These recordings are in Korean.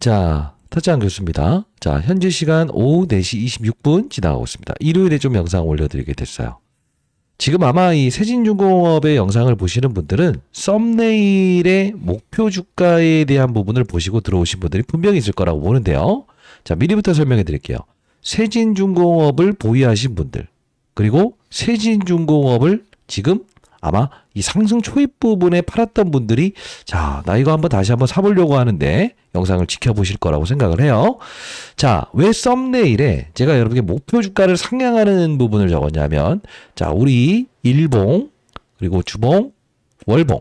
자, 타짜한 교수입니다. 자, 현재 시간 오후 4시 26분 지나가고 있습니다. 일요일에 좀 영상 올려드리게 됐어요. 지금 아마 이 세진중공업의 영상을 보시는 분들은 썸네일의 목표 주가에 대한 부분을 보시고 들어오신 분들이 분명히 있을 거라고 보는데요. 자, 미리부터 설명해 드릴게요. 세진중공업을 보유하신 분들, 그리고 세진중공업을 지금 아마 이 상승 초입 부분에 팔았던 분들이 자, 나 이거 한번 다시 한번 사보려고 하는데 영상을 지켜보실 거라고 생각을 해요. 자, 왜 썸네일에 제가 여러분께 목표 주가를 상향하는 부분을 적었냐면, 자, 우리 일봉, 그리고 주봉, 월봉,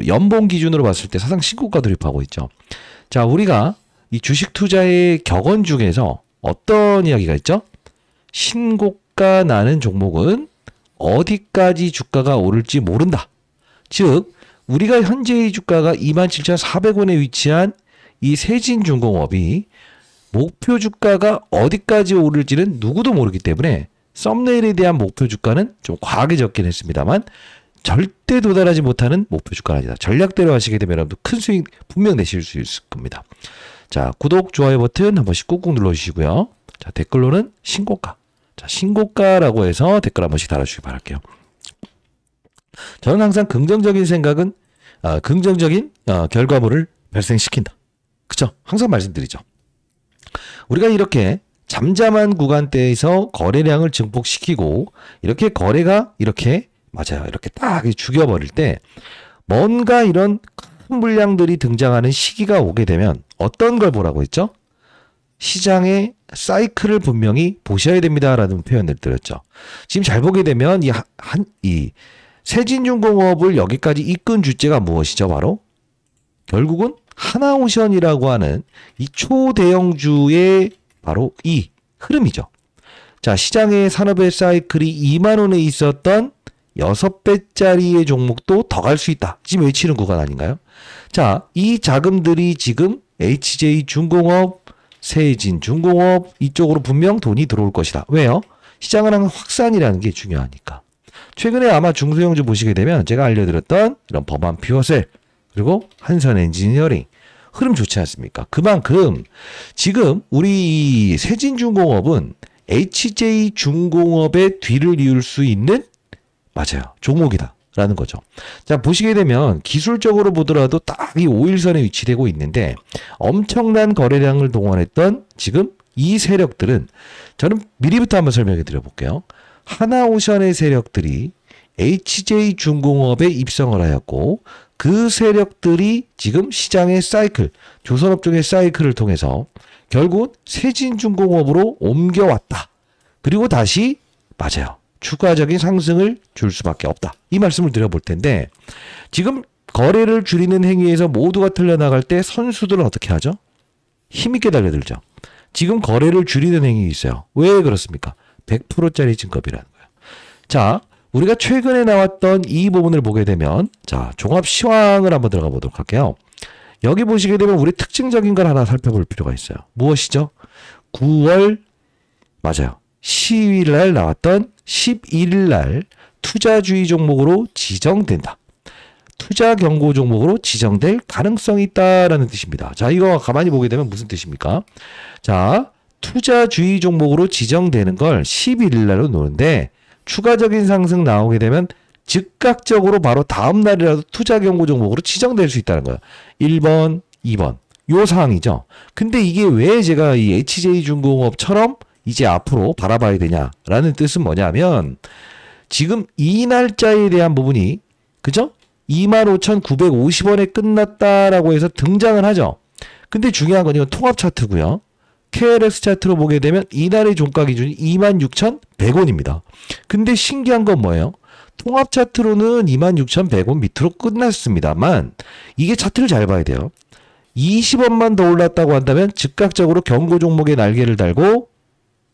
연봉 기준으로 봤을 때 사상 신고가 돌입하고 있죠. 자, 우리가 이 주식 투자의 격언 중에서 어떤 이야기가 있죠? 신고가 나는 종목은 어디까지 주가가 오를지 모른다. 즉, 우리가 현재의 주가가 27,400원에 위치한 이 세진중공업이 목표 주가가 어디까지 오를지는 누구도 모르기 때문에 썸네일에 대한 목표 주가는 좀 과하게 적긴 했습니다만 절대 도달하지 못하는 목표 주가는 아니다. 전략대로 하시게 되면 여러분도 큰 수익 분명 내실 수 있을 겁니다. 자, 구독, 좋아요 버튼 한 번씩 꾹꾹 눌러주시고요. 자, 댓글로는 신고가. 자, 신고가라고 해서 댓글 한 번씩 달아주시기 바랄게요. 저는 항상 긍정적인 생각은 긍정적인 결과물을 발생시킨다. 그쵸? 항상 말씀드리죠. 우리가 이렇게 잠잠한 구간대에서 거래량을 증폭시키고 이렇게 거래가 이렇게 맞아요. 이렇게 딱 죽여버릴 때 뭔가 이런 큰 물량들이 등장하는 시기가 오게 되면 어떤 걸 보라고 했죠? 시장의 사이클을 분명히 보셔야 됩니다라는 표현을 드렸죠. 지금 잘 보게 되면 이 세진중공업을 여기까지 이끈 주체가 무엇이죠? 바로 결국은 하나오션이라고 하는 이 초대형주의 바로 이 흐름이죠. 자, 시장의 산업의 사이클이 2만 원에 있었던 6배짜리의 종목도 더 갈 수 있다. 지금 외치는 구간 아닌가요? 자, 이 자금들이 지금 HJ중공업, 세진중공업 이쪽으로 분명 돈이 들어올 것이다. 왜요? 시장은 항상 확산이라는 게 중요하니까. 최근에 아마 중소형주 보시게 되면 제가 알려드렸던 이런 범한 퓨어셀, 그리고 한선엔지니어링 흐름 좋지 않습니까? 그만큼 지금 우리 세진중공업은 HJ중공업의 뒤를 이을 수 있는 맞아요. 종목이다. 라는 거죠. 자, 보시게 되면 기술적으로 보더라도 딱 이 5일선에 위치되고 있는데 엄청난 거래량을 동원했던 지금 이 세력들은 저는 미리부터 한번 설명해 드려 볼게요. 하나오션의 세력들이 HJ중공업에 입성을 하였고 그 세력들이 지금 시장의 사이클, 조선업종의 사이클을 통해서 결국 세진중공업으로 옮겨왔다. 그리고 다시 맞아요. 추가적인 상승을 줄 수밖에 없다. 이 말씀을 드려볼 텐데 지금 거래를 줄이는 행위에서 모두가 틀려나갈 때 선수들은 어떻게 하죠? 힘있게 달려들죠. 지금 거래를 줄이는 행위 있어요. 왜 그렇습니까? 100%짜리 증급이라는 거예요. 자, 우리가 최근에 나왔던 이 부분을 보게 되면 자, 종합 시황을 한번 들어가 보도록 할게요. 여기 보시게 되면 우리 특징적인 걸 하나 살펴볼 필요가 있어요. 무엇이죠? 9월 맞아요. 10일 날 나왔던 11일 날 투자주의 종목으로 지정된다. 투자 경고 종목으로 지정될 가능성이 있다라는 뜻입니다. 자, 이거 가만히 보게 되면 무슨 뜻입니까? 자, 투자주의 종목으로 지정되는 걸 11일 날로 노는데 추가적인 상승 나오게 되면 즉각적으로 바로 다음 날이라도 투자 경고 종목으로 지정될 수 있다는 거예요. 1번, 2번. 요 사항이죠. 근데 이게 왜 제가 이 HJ중공업처럼 이제 앞으로 바라봐야 되냐라는 뜻은 뭐냐면 지금 이 날짜에 대한 부분이 그죠? 25,950원에 끝났다라고 해서 등장을 하죠. 근데 중요한 건 이건 통합 차트고요. KLX 차트로 보게 되면 이날의 종가 기준이 26,100원입니다. 근데 신기한 건 뭐예요? 통합 차트로는 26,100원 밑으로 끝났습니다만 이게 차트를 잘 봐야 돼요. 20원만 더 올랐다고 한다면 즉각적으로 경고 종목의 날개를 달고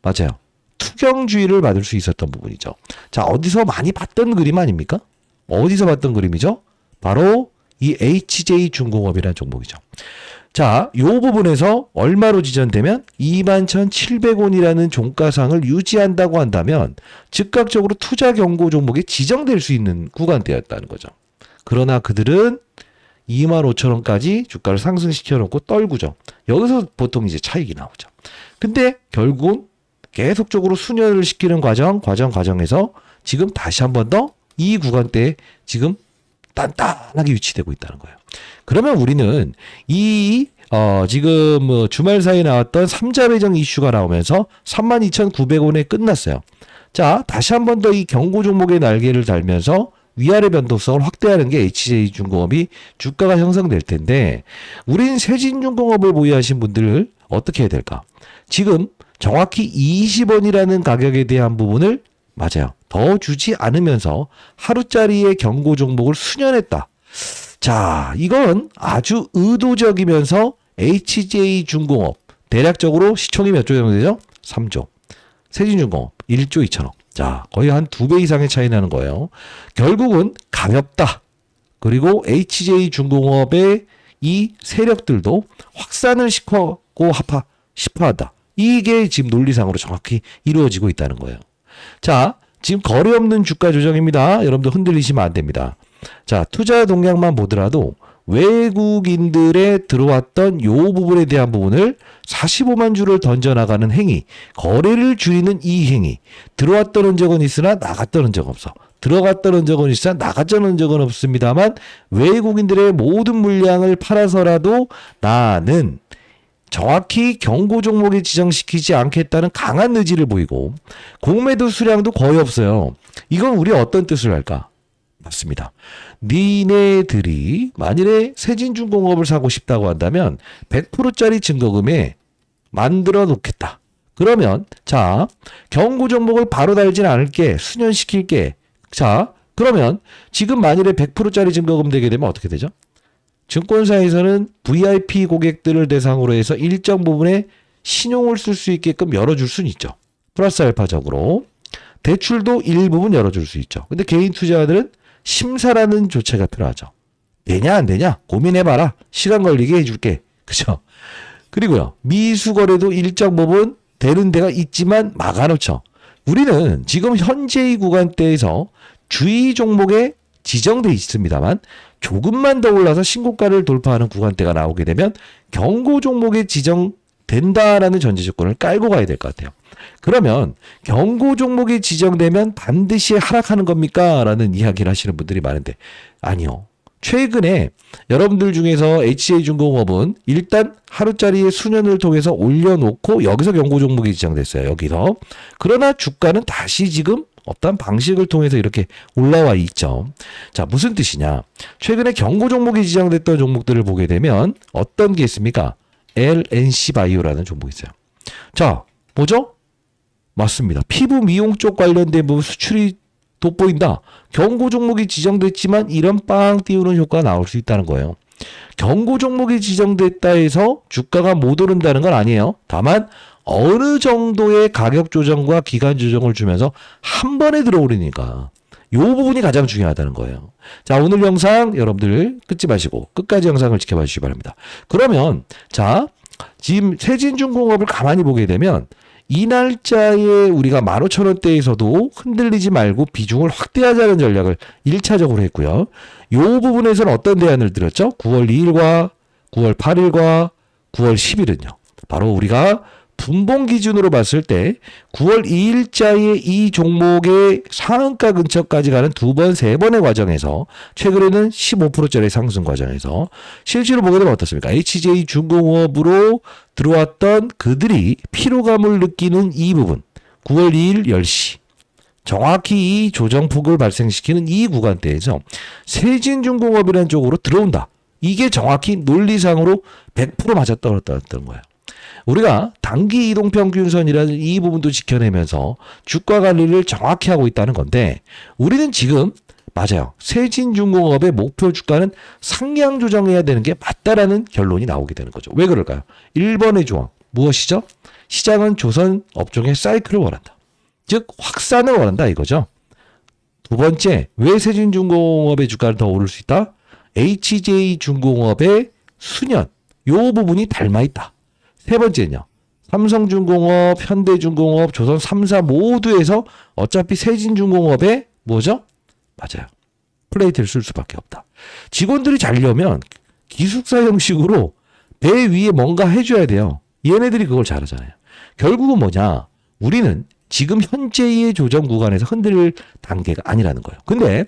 맞아요. 투경주의를 받을 수 있었던 부분이죠. 자, 어디서 많이 봤던 그림 아닙니까? 어디서 봤던 그림이죠? 바로 이 HJ중공업이라는 종목이죠. 자, 요 부분에서 얼마로 지정되면 21,700원이라는 종가상을 유지한다고 한다면 즉각적으로 투자 경고 종목에 지정될 수 있는 구간대였다는 거죠. 그러나 그들은 25,000원까지 주가를 상승시켜 놓고 떨구죠. 여기서 보통 이제 차익이 나오죠. 근데 결국은 계속적으로 순혈을 시키는 과정에서 지금 다시 한 번 더 이 구간대에 지금 단단하게 위치되고 있다는 거예요. 그러면 우리는 지금 주말 사이에 나왔던 3자 배정 이슈가 나오면서 32,900원에 끝났어요. 자, 다시 한 번 더 이 경고 종목의 날개를 달면서 위아래 변동성을 확대하는 게 HJ중공업이 주가가 형성될 텐데, 우린 세진중공업을 보유하신 분들을 어떻게 해야 될까? 지금 정확히 20원이라는 가격에 대한 부분을 맞아요. 더 주지 않으면서 하루짜리의 경고 종목을 수년했다. 자, 이건 아주 의도적이면서 HJ중공업 대략적으로 시총이 몇 조 정도 되죠? 3조. 세진중공업 1조 2천억. 자, 거의 한 2배 이상의 차이 나는 거예요. 결국은 가볍다. 그리고 HJ중공업의 이 세력들도 확산을 시키고 싶어한다. 이게 지금 논리상으로 정확히 이루어지고 있다는 거예요. 자, 지금 거래 없는 주가 조정입니다. 여러분들 흔들리시면 안 됩니다. 자, 투자 동향만 보더라도 외국인들의 들어왔던 요 부분에 대한 부분을 45만 주를 던져나가는 행위, 거래를 줄이는 이 행위, 들어왔던 흔적은 있으나 나갔던 흔적 없어. 들어갔던 흔적은 있으나 나갔던 흔적은 없습니다만 외국인들의 모든 물량을 팔아서라도 나는 정확히 경고 종목에 지정시키지 않겠다는 강한 의지를 보이고 공매도 수량도 거의 없어요. 이건 우리 어떤 뜻을 할까? 맞습니다. 니네들이 만일에 세진중공업을 사고 싶다고 한다면 100%짜리 증거금에 만들어 놓겠다. 그러면 자, 경고 종목을 바로 달진 않을게. 수년시킬게. 자, 그러면 지금 만일에 100%짜리 증거금 되게 되면 어떻게 되죠? 증권사에서는 VIP 고객들을 대상으로 해서 일정 부분의 신용을 쓸 수 있게끔 열어줄 수는 있죠. 플러스 알파적으로. 대출도 일부분 열어줄 수 있죠. 근데 개인 투자자들은 심사라는 조치가 필요하죠. 되냐 안 되냐 고민해봐라. 시간 걸리게 해줄게. 그죠? 그리고요. 미수거래도 일정 부분 되는 데가 있지만 막아놓죠. 우리는 지금 현재의 구간대에서 주의 종목에 지정돼 있습니다만 조금만 더 올라서 신고가를 돌파하는 구간대가 나오게 되면 경고 종목에 지정된다라는 전제 조건을 깔고 가야 될 것 같아요. 그러면 경고 종목이 지정되면 반드시 하락하는 겁니까? 라는 이야기를 하시는 분들이 많은데 아니요. 최근에 여러분들 중에서 HJ중공업은 일단 하루짜리의 수년을 통해서 올려놓고 여기서 경고 종목이 지정됐어요. 여기서. 그러나 주가는 다시 지금 어떤 방식을 통해서 이렇게 올라와 있죠. 자, 무슨 뜻이냐? 최근에 경고 종목이 지정됐던 종목들을 보게 되면 어떤 게 있습니까? LNC바이오라는 종목이 있어요. 자, 뭐죠? 맞습니다. 피부 미용 쪽 관련된 부분 수출이 돋보인다. 경고 종목이 지정됐지만 이런 빵 띄우는 효과가 나올 수 있다는 거예요. 경고 종목이 지정됐다 해서 주가가 못 오른다는 건 아니에요. 다만 어느 정도의 가격 조정과 기간 조정을 주면서 한 번에 들어오르니까 이 부분이 가장 중요하다는 거예요. 자, 오늘 영상 여러분들 끊지 마시고 끝까지 영상을 지켜봐 주시기 바랍니다. 그러면 자, 지금 세진중공업을 가만히 보게 되면 이 날짜에 우리가 15,000원대에서도 흔들리지 말고 비중을 확대하자는 전략을 1차적으로 했고요. 이 부분에서는 어떤 대안을 드렸죠? 9월 2일과 9월 8일과 9월 10일은요. 바로 우리가 분봉 기준으로 봤을 때 9월 2일자의 이 종목의 상한가 근처까지 가는 두 번, 세 번의 과정에서 최근에는 15%짜리 상승 과정에서 실제로 보게 되면 어떻습니까? HJ중공업으로 들어왔던 그들이 피로감을 느끼는 이 부분 9월 2일 10시 정확히 이 조정폭을 발생시키는 이 구간대에서 세진중공업이라는 쪽으로 들어온다. 이게 정확히 논리상으로 100% 맞아떨어졌던 거예요. 우리가 단기 이동평균선이라는 이 부분도 지켜내면서 주가 관리를 정확히 하고 있다는 건데 우리는 지금 맞아요. 세진중공업의 목표 주가는 상향 조정해야 되는 게 맞다라는 결론이 나오게 되는 거죠. 왜 그럴까요? 1번의 조항 무엇이죠? 시장은 조선 업종의 사이클을 원한다. 즉 확산을 원한다 이거죠. 두 번째, 왜 세진중공업의 주가를 더 오를 수 있다? HJ중공업의 수년 요 부분이 닮아 있다. 세 번째는요. 삼성중공업, 현대중공업, 조선 3사 모두에서 어차피 세진중공업의 뭐죠? 맞아요. 플레이트를 쓸 수밖에 없다. 직원들이 자려면 기숙사 형식으로 배 위에 뭔가 해줘야 돼요. 얘네들이 그걸 잘하잖아요. 결국은 뭐냐? 우리는 지금 현재의 조정 구간에서 흔들릴 단계가 아니라는 거예요. 근데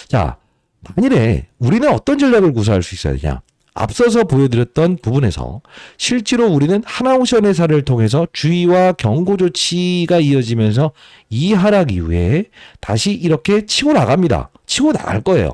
자, 만일에 우리는 어떤 전략을 구사할 수 있어야 되냐? 앞서서 보여드렸던 부분에서 실제로 우리는 하나오션 회사를 통해서 주의와 경고 조치가 이어지면서 이 하락 이후에 다시 이렇게 치고 나갑니다. 치고 나갈 거예요.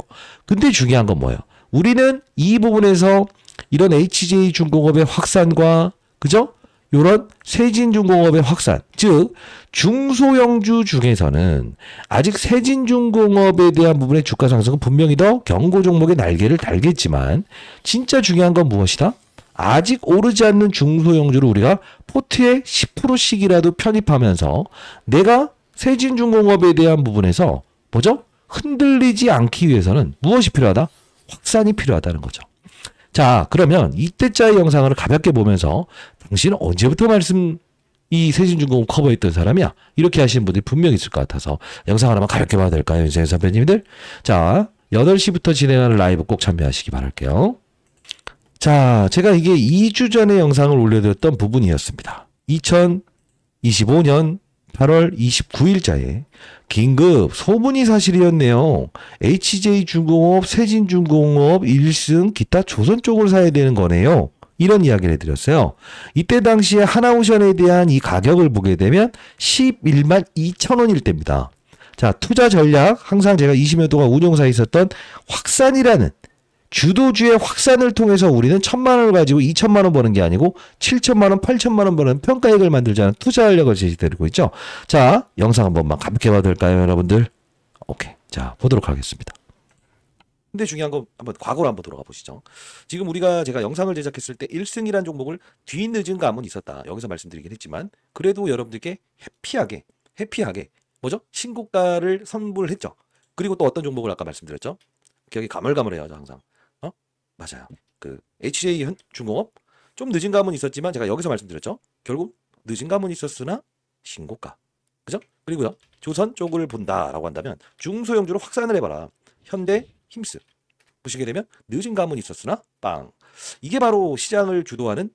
근데 중요한 건 뭐예요? 우리는 이 부분에서 이런 HJ중공업의 확산과 그죠? 이런 세진중공업의 확산, 즉 중소형주 중에서는 아직 세진중공업에 대한 부분의 주가 상승은 분명히 더 경고 종목의 날개를 달겠지만 진짜 중요한 건 무엇이다? 아직 오르지 않는 중소형주를 우리가 포트에 10%씩이라도 편입하면서 내가 세진중공업에 대한 부분에서 뭐죠? 흔들리지 않기 위해서는 무엇이 필요하다? 확산이 필요하다는 거죠. 자, 그러면 이때짜의 영상을 가볍게 보면서 당신은 언제부터 이 세진중공업 커버했던 사람이야? 이렇게 하시는 분들이 분명히 있을 것 같아서 영상 하나만 가볍게 봐도 될까요? 윤세현 선배님들? 자, 8시부터 진행하는 라이브 꼭 참여하시기 바랄게요. 자, 제가 이게 2주 전에 영상을 올려드렸던 부분이었습니다. 2025년 8월 29일자에 긴급 소문이 사실이었네요. HJ중공업, 세진중공업, 1승, 기타 조선 쪽을 사야 되는 거네요. 이런 이야기를 해드렸어요. 이때 당시에 하나오션에 대한 이 가격을 보게 되면 11만 2천 원일 때입니다. 자, 투자 전략 항상 제가 20년 동안 운용사에 있었던 확산이라는 주도주의 확산을 통해서 우리는 1,000만 원을 가지고 2,000만 원 버는 게 아니고 7,000만 원, 8,000만 원 버는 평가액을 만들자는 투자 전략을 제시드리고 있죠. 자, 영상 한 번만 가볍게 봐도 될까요, 여러분들? 오케이. 자, 보도록 하겠습니다. 근데 중요한 건 한번 과거로 한번 돌아가 보시죠. 지금 제가 영상을 제작했을 때 1승이라는 종목을 뒤늦은 감은 있었다. 여기서 말씀드리긴 했지만 그래도 여러분들께 해피하게 뭐죠? 신고가를 선보를 했죠. 그리고 또 어떤 종목을 아까 말씀드렸죠? 기억이 가물가물해요, 항상. 맞아요. 그 HJ중공업 좀 늦은 감은 있었지만 제가 여기서 말씀드렸죠. 결국 늦은 감은 있었으나 신고가. 그죠? 그리고요. 조선 쪽을 본다라고 한다면 중소형주로 확산을 해봐라. 현대, 힘스. 보시게 되면 늦은 감은 있었으나 빵. 이게 바로 시장을 주도하는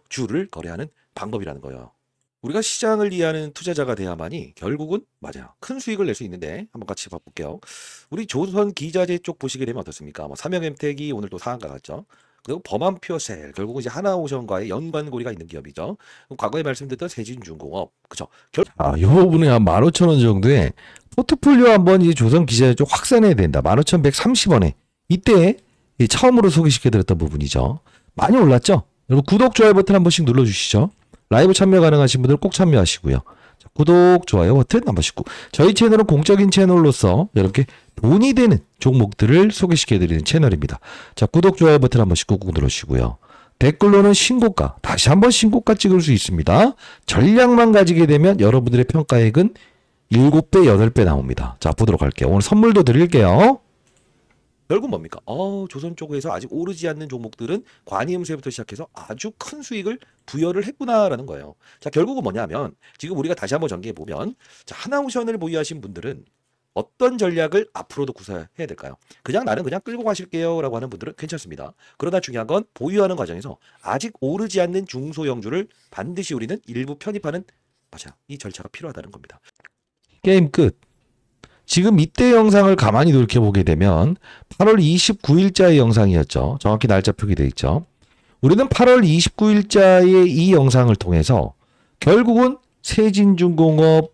주를 거래하는 방법이라는 거예요. 우리가 시장을 이해하는 투자자가 돼야만이 결국은 맞아요. 큰 수익을 낼 수 있는데 한번 같이 봐볼게요. 우리 조선 기자재 쪽 보시게 되면 어떻습니까? 뭐 삼양엠텍이 오늘 또 상한가 갔죠. 그리고 범한표셀 결국은 이제 하나오션과의 연관고리가 있는 기업이죠. 과거에 말씀드렸던 세진중공업 그죠? 이 부분에 한 15,000원 정도의 포트폴리오 한번 이제 조선 기자재 쪽 확산해야 된다. 15,130원에 이때 처음으로 소개시켜드렸던 부분이죠. 많이 올랐죠? 여러분 구독 좋아요 버튼 한 번씩 눌러주시죠. 라이브 참여 가능하신 분들 꼭 참여하시고요. 자, 구독, 좋아요 버튼 한 번씩. 저희 채널은 공적인 채널로서 이렇게 돈이 되는 종목들을 소개시켜드리는 채널입니다. 자, 구독, 좋아요 버튼 한 번씩 꾹꾹 눌러주시고요. 댓글로는 신고가, 다시 한번 신고가 찍을 수 있습니다. 전략만 가지게 되면 여러분들의 평가액은 7배, 8배 나옵니다. 자, 보도록 할게요. 오늘 선물도 드릴게요. 결국 뭡니까? 조선 쪽에서 아직 오르지 않는 종목들은 관이음새부터 시작해서 아주 큰 수익을 부여를 했구나라는 거예요. 자, 결국은 뭐냐면 지금 우리가 다시 한번 전개해 보면 자, 하나오션을 보유하신 분들은 어떤 전략을 앞으로도 구사해야 될까요? 나는 그냥 끌고 가실게요 라고 하는 분들은 괜찮습니다. 그러나 중요한 건 보유하는 과정에서 아직 오르지 않는 중소형주를 반드시 우리는 일부 편입하는 맞아요. 이 절차가 필요하다는 겁니다. 게임 끝. 지금 이때 영상을 가만히 돌이켜보게 되면 8월 29일자의 영상이었죠. 정확히 날짜 표기되어 있죠. 우리는 8월 29일자의 이 영상을 통해서 결국은 세진중공업,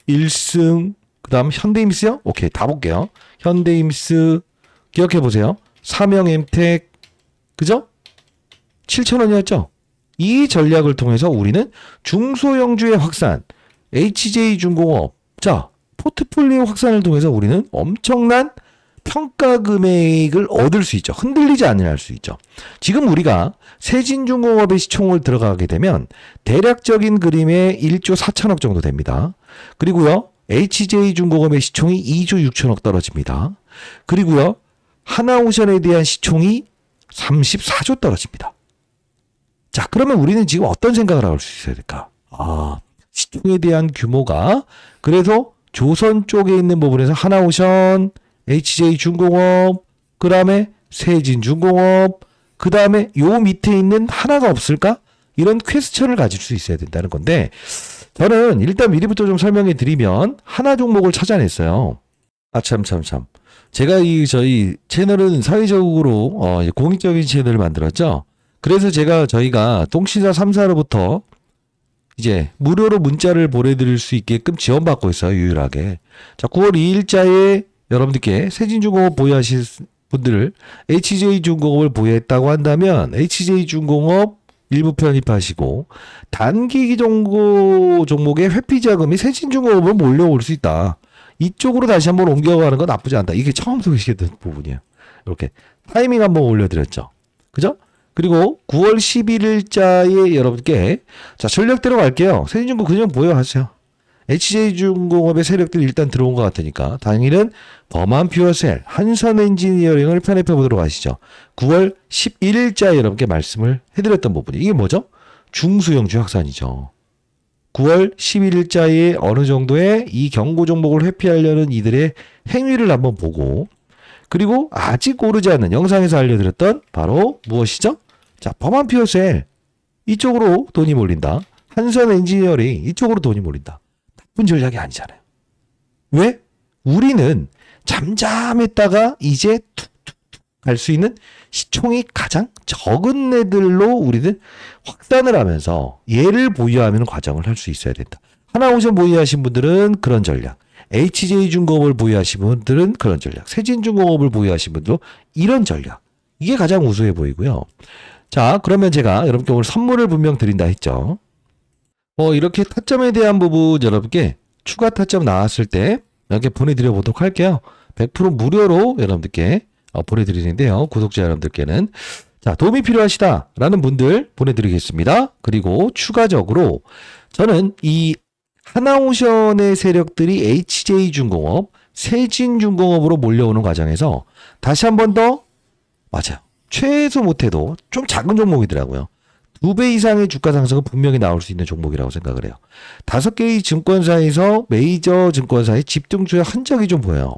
1승, 그 다음 현대임스요? 오케이, 다 볼게요. 현대임스, 기억해보세요. 삼양엠텍, 그죠? 7,000원이었죠? 이 전략을 통해서 우리는 중소형주의 확산, HJ중공업, 자, 포트폴리오 확산을 통해서 우리는 엄청난 평가 금액을 얻을 수 있죠. 흔들리지 않을 수 있죠. 지금 우리가 세진중공업의 시총을 들어가게 되면 대략적인 그림의 1조 4천억 정도 됩니다. 그리고요. HJ중공업의 시총이 2조 6천억 떨어집니다. 그리고요. 하나오션에 대한 시총이 34조 떨어집니다. 자, 그러면 우리는 지금 어떤 생각을 할 수 있어야 될까? 시총에 대한 규모가 그래서 조선 쪽에 있는 부분에서 하나오션, HJ중공업, 그 다음에 세진중공업, 그 다음에 요 밑에 있는 하나가 없을까? 이런 퀘스천을 가질 수 있어야 된다는 건데, 저는 일단 미리부터 좀 설명해 드리면 하나 종목을 찾아냈어요. 참. 제가 저희 채널은 사회적으로 공익적인 채널을 만들었죠. 그래서 저희가 동시사 3사로부터 이제 무료로 문자를 보내드릴 수 있게끔 지원받고 있어요. 유일하게. 자, 9월 2일자에 여러분들께 세진중공업 보유하실 분들 HJ중공업을 보유했다고 한다면 HJ중공업 일부 편입하시고 단기 종목의 회피자금이 세진중공업으로 몰려올 수 있다. 이쪽으로 다시 한번 옮겨가는 건 나쁘지 않다. 이게 처음 소개시켰던 부분이에요. 이렇게 타이밍 한번 올려드렸죠. 그죠? 그리고 9월 11일자에 여러분께 자 전략대로 갈게요. 세진중공업 그냥 보유하세요. HJ중공업의 세력들이 일단 들어온 것 같으니까 당일은 범한퓨어셀, 한선엔지니어링을 편입해 보도록 하시죠. 9월 11일자에 여러분께 말씀을 해드렸던 부분이 이게 뭐죠? 중수형주 확산이죠. 9월 11일자에 어느 정도의 이 경고 종목을 회피하려는 이들의 행위를 한번 보고 그리고 아직 오르지 않는 영상에서 알려드렸던 바로 무엇이죠? 자, 범한퓨어셀 이쪽으로 돈이 몰린다. 한선엔지니어링 이쪽으로 돈이 몰린다. 나쁜 전략이 아니잖아요. 왜? 우리는 잠잠했다가 이제 툭툭툭 갈 수 있는 시총이 가장 적은 애들로 우리는 확산을 하면서 얘를 보유하는 과정을 할 수 있어야 된다. 하나오션 보유하신 분들은 그런 전략, HJ중공업을 보유하신 분들은 그런 전략, 세진중공업을 보유하신 분들도 이런 전략. 이게 가장 우수해 보이고요. 자, 그러면 제가 여러분께 오늘 선물을 분명 드린다 했죠. 이렇게 타점에 대한 부분 여러분께 추가 타점 나왔을 때 이렇게 보내드려 보도록 할게요. 100% 무료로 여러분들께 보내드리는데요. 구독자 여러분들께는 자 도움이 필요하시다라는 분들 보내드리겠습니다. 그리고 추가적으로 저는 이 하나오션의 세력들이 HJ중공업, 세진중공업으로 몰려오는 과정에서 다시 한 번 더 맞아요. 최소 못해도 좀 작은 종목이더라고요. 2배 이상의 주가 상승은 분명히 나올 수 있는 종목이라고 생각을 해요. 5개의 증권사에서 메이저 증권사의 집중주의 흔적이 좀 보여요.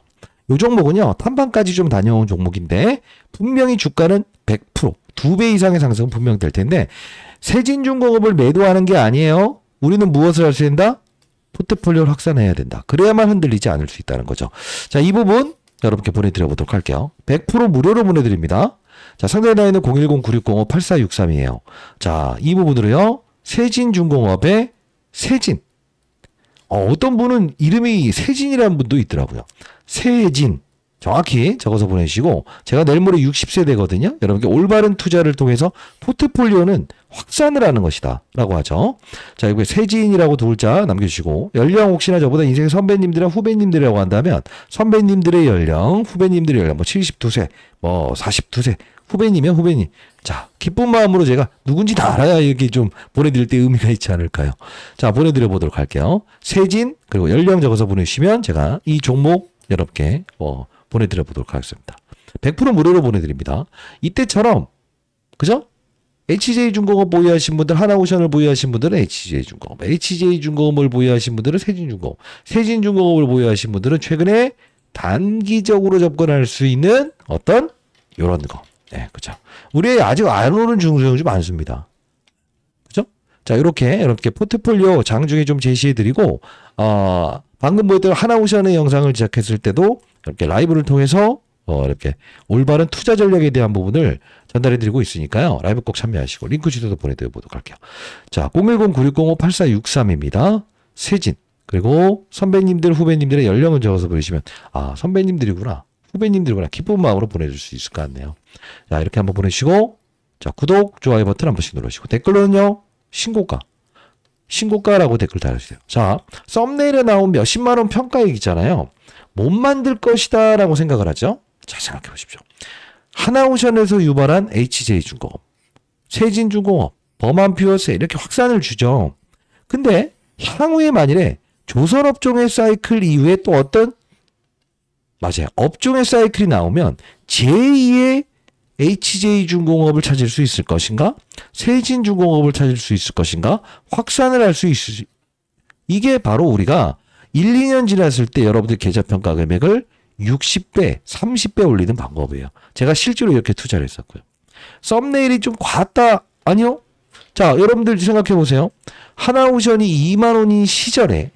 이 종목은요. 탄반까지 좀 다녀온 종목인데 분명히 주가는 100% 2배 이상의 상승은 분명히 될 텐데 세진중공업을 매도하는 게 아니에요. 우리는 무엇을 할 수 된다? 포트폴리오를 확산해야 된다. 그래야만 흔들리지 않을 수 있다는 거죠. 자, 이 부분 여러분께 보내드려 보도록 할게요. 100% 무료로 보내드립니다. 자, 상단에 나와 있는 010-9605-8463이에요. 자, 이 부분으로요. 세진중공업의 세진. 어떤 분은 이름이 세진이라는 분도 있더라고요. 세진. 정확히 적어서 보내주시고 제가 내일 모레 60세대거든요. 여러분께 올바른 투자를 통해서 포트폴리오는 확산을 하는 것이다 라고 하죠. 자, 이거 세진이라고 두 글자 남겨주시고 연령 혹시나 저보다 인생 선배님들이나 후배님들이라고 한다면 선배님들의 연령, 후배님들의 연령 72세, 42세 후배님이면 후배님. 자, 기쁜 마음으로 제가 누군지 다 알아야 이렇게 좀 보내드릴 때 의미가 있지 않을까요? 자, 보내드려 보도록 할게요. 세진 그리고 연령 적어서 보내주시면 제가 이 종목 여러분께 보내드려 보도록 하겠습니다. 100% 무료로 보내드립니다. 이때처럼 그죠? HJ중공업 보유하신 분들, 하나오션을 보유하신 분들은 HJ중공업, HJ중공업을 보유하신 분들은 세진중공업, 세진중공업을 보유하신 분들은 최근에 단기적으로 접근할 수 있는 어떤 요런 거. 네, 그죠. 우리 아직 안 오른 중소형주 많습니다. 그죠? 자, 이렇게 포트폴리오 장중에 좀 제시해드리고, 방금 보였던 하나오션의 영상을 제작했을 때도 이렇게 라이브를 통해서 이렇게 올바른 투자 전략에 대한 부분을 전달해드리고 있으니까요. 라이브 꼭 참여하시고 링크 주소도 보내드려보도록 할게요. 자, 010-9605-8463입니다. 세진 그리고 선배님들 후배님들의 연령을 적어서 보내시면 선배님들이구나 후배님들이구나 기쁜 마음으로 보내줄 수 있을 것 같네요. 자, 이렇게 한번 보내시고 자 구독 좋아요 버튼 한 번씩 눌러주시고 댓글로는요 신고가라고 댓글 달아주세요. 자, 썸네일에 나온 몇십만원 평가액 있잖아요. 못 만들 것이다 라고 생각을 하죠. 자, 생각해 보십시오. 하나오션에서 유발한 HJ중공업, 세진중공업, 범한퓨어셀 이렇게 확산을 주죠. 근데 향후에 만일에 조선업종의 사이클 이후에 또 어떤 업종의 사이클이 나오면 제2의 HJ중공업을 찾을 수 있을 것인가? 세진중공업을 찾을 수 있을 것인가? 확산을 할 수 있을 이게 바로 우리가 1, 2년 지났을 때 여러분들 계좌평가 금액을 60배, 30배 올리는 방법이에요. 제가 실제로 이렇게 투자를 했었고요. 썸네일이 좀 과했다? 아니요. 자, 여러분들 생각해 보세요. 하나오션이 2만 원인 시절에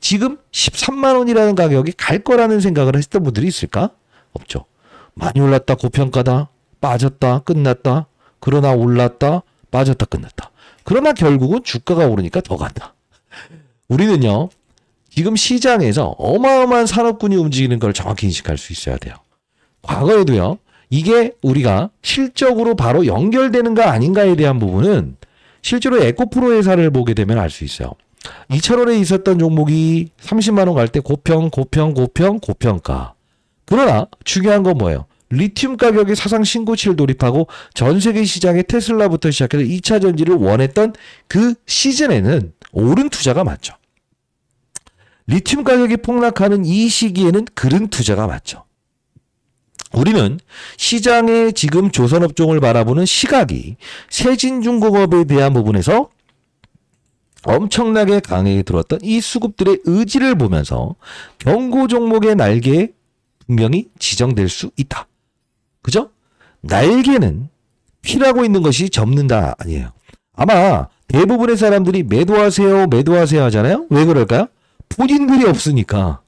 지금 13만 원이라는 가격이 갈 거라는 생각을 했던 분들이 있을까? 없죠. 많이 올랐다, 고평가다, 빠졌다, 끝났다, 그러나 올랐다, 빠졌다, 끝났다. 그러나 결국은 주가가 오르니까 더 간다. 우리는요, 지금 시장에서 어마어마한 산업군이 움직이는 걸 정확히 인식할 수 있어야 돼요. 과거에도요, 이게 우리가 실적으로 바로 연결되는가 아닌가에 대한 부분은 실제로 에코프로 회사를 보게 되면 알 수 있어요. 2,000원에 있었던 종목이 30만 원 갈 때 고평가. 그러나 중요한 건 뭐예요? 리튬 가격이 사상 신고치를 돌입하고 전 세계 시장에 테슬라부터 시작해서 2차 전지를 원했던 그 시즌에는 옳은 투자가 맞죠. 리튬 가격이 폭락하는 이 시기에는 그른 투자가 맞죠. 우리는 시장의 지금 조선업종을 바라보는 시각이 세진중공업에 대한 부분에서 엄청나게 강하게 들어왔던 이 수급들의 의지를 보면서 경고 종목의 날개에 분명히 지정될 수 있다. 그죠? 날개는 피라고 있는 것이 접는다 아니에요. 아마 대부분의 사람들이 매도하세요 하잖아요. 왜 그럴까요? 본인들이 없으니까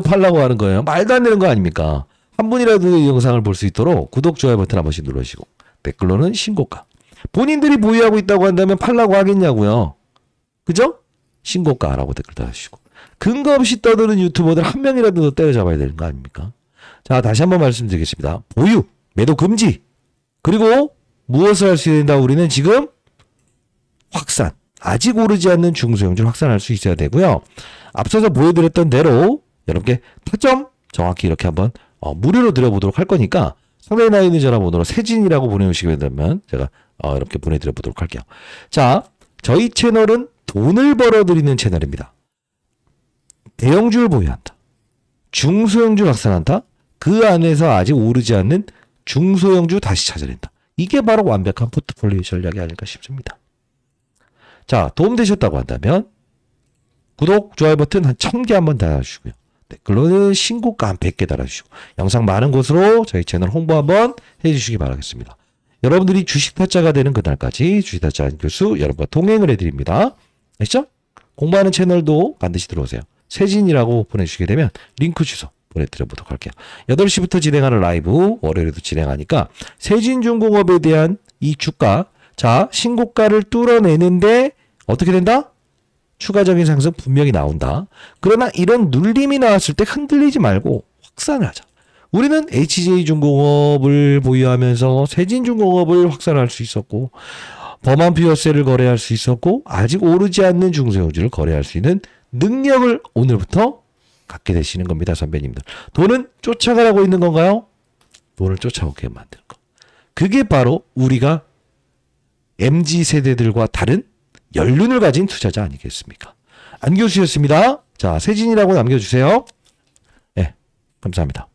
팔라고 하는 거예요. 말도 안 되는 거 아닙니까? 한 분이라도 이 영상을 볼 수 있도록 구독, 좋아요 버튼 한 번씩 눌러주시고 댓글로는 신고가. 본인들이 보유하고 있다고 한다면 팔라고 하겠냐고요. 그죠? 신고가라고 댓글 달아주시고. 근거 없이 떠드는 유튜버들 한 명이라도 더 때려잡아야 되는 거 아닙니까? 자, 다시 한번 말씀드리겠습니다. 보유, 매도 금지. 그리고 무엇을 할 수 있다? 우리는 지금 확산. 아직 오르지 않는 중소형주를 확산할 수 있어야 되고요. 앞서서 보여드렸던 대로 여러분께 타점 정확히 이렇게 한번 무료로 드려보도록 할 거니까 상단에 나와 있는 전화번호로 세진이라고 보내주시게 되면 제가 이렇게 보내드려보도록 할게요. 자, 저희 채널은 돈을 벌어들이는 채널입니다. 대형주를 보유한다. 중소형주를 확산한다. 그 안에서 아직 오르지 않는 중소형주 다시 찾아낸다. 이게 바로 완벽한 포트폴리오 전략이 아닐까 싶습니다. 자, 도움되셨다고 한다면 구독, 좋아요 버튼 한 1000개 한번 달아주시고요. 댓글로는 신고가 한 100개 달아주시고 영상 많은 곳으로 저희 채널 홍보 한번 해주시기 바라겠습니다. 여러분들이 주식 타짜가 되는 그날까지 주식 타짜 교수 여러분과 동행을 해드립니다. 아시죠? 공부하는 채널도 반드시 들어오세요. 세진이라고 보내주시게 되면 링크 주소 보내드려보도록 할게요. 8시부터 진행하는 라이브 월요일에도 진행하니까 세진중공업에 대한 이 주가 자 신고가를 뚫어내는데 어떻게 된다? 추가적인 상승 분명히 나온다. 그러나 이런 눌림이 나왔을 때 흔들리지 말고 확산을 하자. 우리는 HJ중공업을 보유하면서 세진중공업을 확산할 수 있었고 범한 피어세를 거래할 수 있었고 아직 오르지 않는 중소형주를 거래할 수 있는 능력을 오늘부터 갖게 되시는 겁니다. 선배님들. 돈은 쫓아가라고 있는 건가요? 돈을 쫓아오게 만드는 거. 그게 바로 우리가 MZ세대들과 다른 연륜을 가진 투자자 아니겠습니까? 안 교수였습니다. 자, 세진이라고 남겨주세요. 네, 감사합니다.